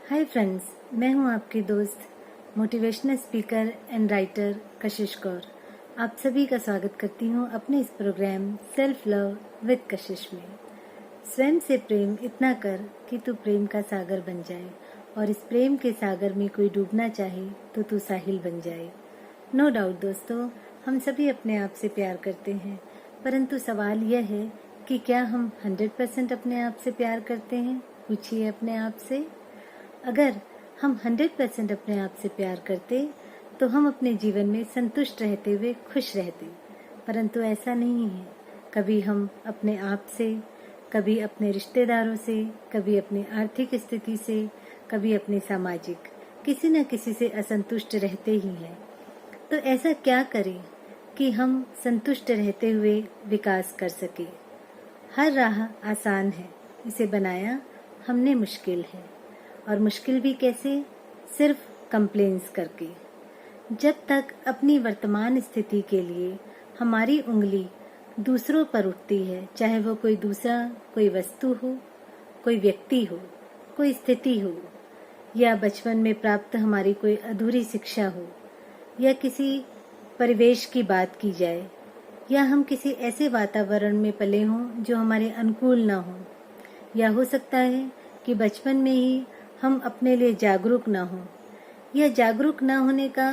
Hi friends, मैं हूं आपकी दोस्त मोटिवेशनल स्पीकर एंड राइटर कशिश कौर। आप सभी का स्वागत करती हूं अपने इस प्रोग्राम सेल्फ लव विद कशिश में। स्वयं से प्रेम इतना कर कि तू प्रेम का सागर बन जाए और इस प्रेम के सागर में कोई डूबना चाहे तो तू साहिल बन जाए। नो डाउट दोस्तों, हम सभी अपने आप से प्यार करते हैं, परंतु सवाल यह है कि क्या हम 100% अपने आप से प्यार करते हैं? पूछिए अपने आप से। अगर हम 100% अपने आप से प्यार करते तो हम अपने जीवन में संतुष्ट रहते हुए खुश रहते, परंतु ऐसा नहीं है। कभी हम अपने आप से, कभी अपने रिश्तेदारों से, कभी अपनी आर्थिक स्थिति से, कभी अपने सामाजिक किसी न किसी से असंतुष्ट रहते ही हैं। तो ऐसा क्या करें कि हम संतुष्ट रहते हुए विकास कर सके? हर राह आसान है, इसे बनाया हमने मुश्किल है। और मुश्किल भी कैसे? सिर्फ कंप्लेंट्स करके। जब तक अपनी वर्तमान स्थिति के लिए हमारी उंगली दूसरों पर उठती है, चाहे वो कोई दूसरा, कोई वस्तु हो, कोई व्यक्ति हो, कोई स्थिति हो, या बचपन में प्राप्त हमारी कोई अधूरी शिक्षा हो, या किसी परिवेश की बात की जाए, या हम किसी ऐसे वातावरण में पले हों जो हमारे अनुकूल ना हो, या हो सकता है कि बचपन में ही हम अपने लिए जागरूक ना हो, या जागरूक ना होने का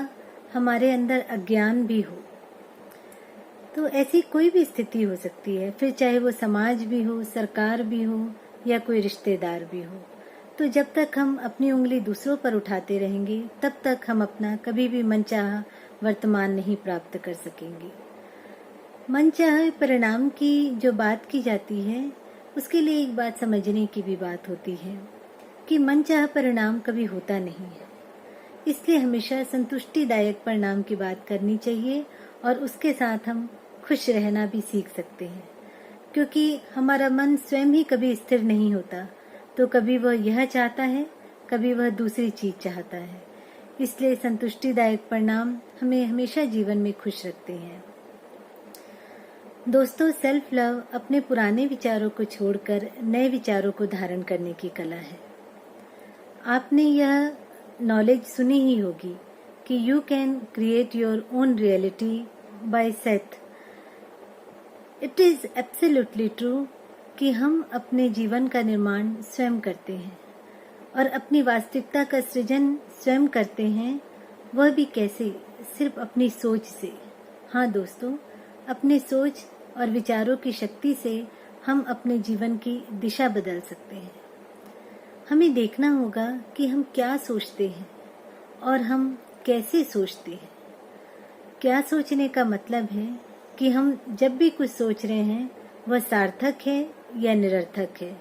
हमारे अंदर अज्ञान भी हो। तो ऐसी कोई भी स्थिति हो सकती है, फिर चाहे वो समाज भी हो, सरकार भी हो, या कोई रिश्तेदार भी हो। तो जब तक हम अपनी उंगली दूसरों पर उठाते रहेंगे, तब तक हम अपना कभी भी मनचाहा वर्तमान नहीं प्राप्त कर सकेंगे। मनचाहे परिणाम की जो बात की जाती है, उसके लिए एक बात समझने की भी बात होती है कि मनचाहा परिणाम कभी होता नहीं है। इसलिए हमेशा संतुष्टिदायक परिणाम की बात करनी चाहिए और उसके साथ हम खुश रहना भी सीख सकते हैं, क्योंकि हमारा मन स्वयं ही कभी स्थिर नहीं होता। तो कभी वह यह चाहता है, कभी वह दूसरी चीज चाहता है। इसलिए संतुष्टिदायक परिणाम हमें हमेशा जीवन में खुश रखते हैं। दोस्तों, सेल्फ लव अपने पुराने विचारों को छोड़कर नए विचारों को धारण करने की कला है। आपने यह नॉलेज सुनी ही होगी कि you can create your own reality bye Seth. It is absolutely true कि हम अपने जीवन का निर्माण स्वयं करते हैं और अपनी वास्तविकता का सृजन स्वयं करते हैं। वह भी कैसे? सिर्फ अपनी सोच से। हाँ दोस्तों, अपने सोच और विचारों की शक्ति से हम अपने जीवन की दिशा बदल सकते हैं। हमें देखना होगा कि हम क्या सोचते हैं और हम कैसे सोचते हैं। क्या सोचने का मतलब है कि हम जब भी कुछ सोच रहे हैं वह सार्थक है या निरर्थक है।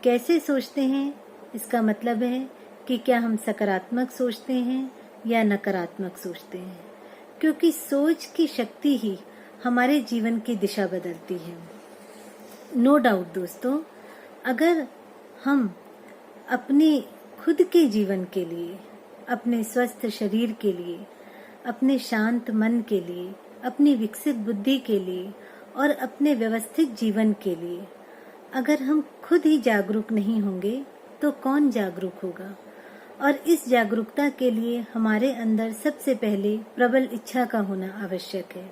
कैसे सोचते हैं, इसका मतलब है कि क्या हम सकारात्मक सोचते हैं या नकारात्मक सोचते हैं, क्योंकि सोच की शक्ति ही हमारे जीवन की दिशा बदलती है। नो डाउट दोस्तों, अगर हम अपने खुद के जीवन के लिए, अपने स्वस्थ शरीर के लिए, अपने शांत मन के लिए, अपनी विकसित बुद्धि के लिए और अपने व्यवस्थित जीवन के लिए अगर हम खुद ही जागरूक नहीं होंगे तो कौन जागरूक होगा? और इस जागरूकता के लिए हमारे अंदर सबसे पहले प्रबल इच्छा का होना आवश्यक है।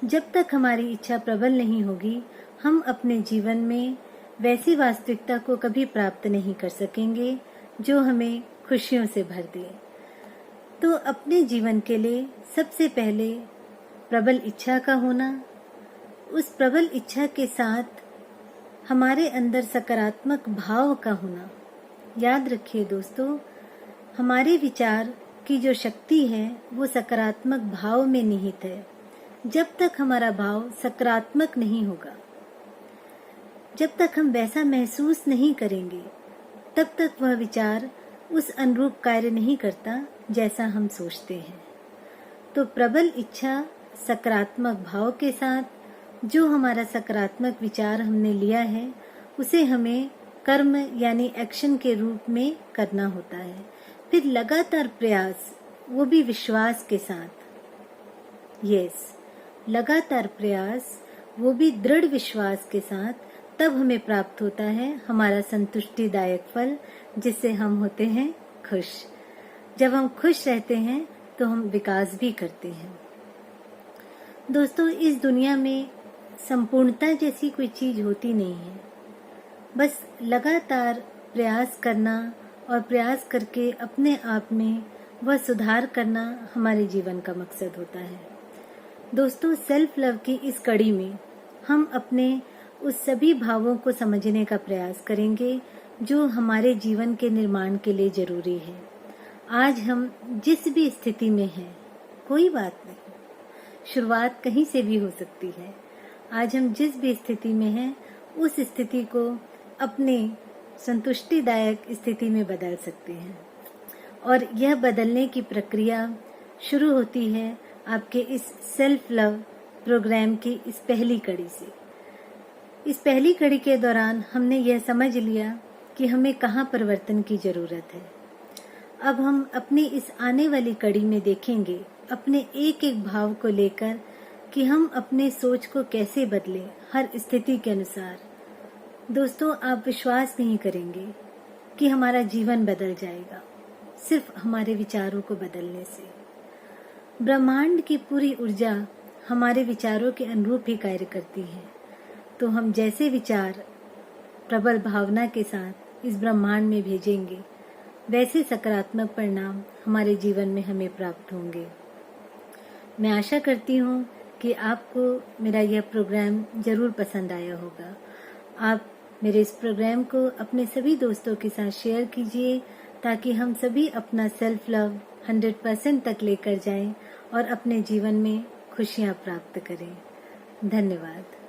जब तक हमारी इच्छा प्रबल नहीं होगी, हम अपने जीवन में वैसी वास्तविकता को कभी प्राप्त नहीं कर सकेंगे जो हमें खुशियों से भर दे। तो अपने जीवन के लिए सबसे पहले प्रबल इच्छा का होना, उस प्रबल इच्छा के साथ हमारे अंदर सकारात्मक भाव का होना। याद रखिए दोस्तों, हमारे विचार की जो शक्ति है वो सकारात्मक भाव में निहित है। जब तक हमारा भाव सकारात्मक नहीं होगा, जब तक हम वैसा महसूस नहीं करेंगे, तब तक वह विचार उस अनुरूप कार्य नहीं करता जैसा हम सोचते हैं। तो प्रबल इच्छा सकारात्मक भाव के साथ जो हमारा सकारात्मक विचार हमने लिया है उसे हमें कर्म यानी एक्शन के रूप में करना होता है। फिर लगातार प्रयास, वो भी विश्वास के साथ। लगातार प्रयास, वो भी दृढ़ विश्वास के साथ, तब हमें प्राप्त होता है हमारा संतुष्टिदायक फल, जिससे हम होते हैं खुश। जब हम खुश रहते हैं तो हम विकास भी करते हैं। दोस्तों, इस दुनिया में संपूर्णता जैसी कोई चीज होती नहीं है। बस लगातार प्रयास करना और प्रयास करके अपने आप में वह सुधार करना हमारे जीवन का मकसद होता है। दोस्तों, सेल्फ लव की इस कड़ी में हम अपने उस सभी भावों को समझने का प्रयास करेंगे जो हमारे जीवन के निर्माण के लिए जरूरी है। आज हम जिस भी स्थिति में हैं, कोई बात नहीं, शुरुआत कहीं से भी हो सकती है। आज हम जिस भी स्थिति में हैं, उस स्थिति को अपने संतुष्टिदायक स्थिति में बदल सकते हैं। और यह बदलने की प्रक्रिया शुरू होती है आपके इस सेल्फ लव प्रोग्राम की इस पहली कड़ी से। इस पहली कड़ी के दौरान हमने यह समझ लिया कि हमें कहाँ परिवर्तन की जरूरत है। अब हम अपनी इस आने वाली कड़ी में देखेंगे अपने एक एक भाव को लेकर कि हम अपने सोच को कैसे बदलें हर स्थिति के अनुसार। दोस्तों, आप विश्वास नहीं करेंगे कि हमारा जीवन बदल जाएगा सिर्फ हमारे विचारों को बदलने से। ब्रह्मांड की पूरी ऊर्जा हमारे विचारों के अनुरूप ही कार्य करती है। तो हम जैसे विचार प्रबल भावना के साथ इस ब्रह्मांड में भेजेंगे, वैसे सकारात्मक परिणाम हमारे जीवन में हमें प्राप्त होंगे। मैं आशा करती हूँ कि आपको मेरा यह प्रोग्राम जरूर पसंद आया होगा। आप मेरे इस प्रोग्राम को अपने सभी दोस्तों के साथ शेयर कीजिए ताकि हम सभी अपना सेल्फ लव 100% तक लेकर जाएं और अपने जीवन में खुशियाँ प्राप्त करें। धन्यवाद।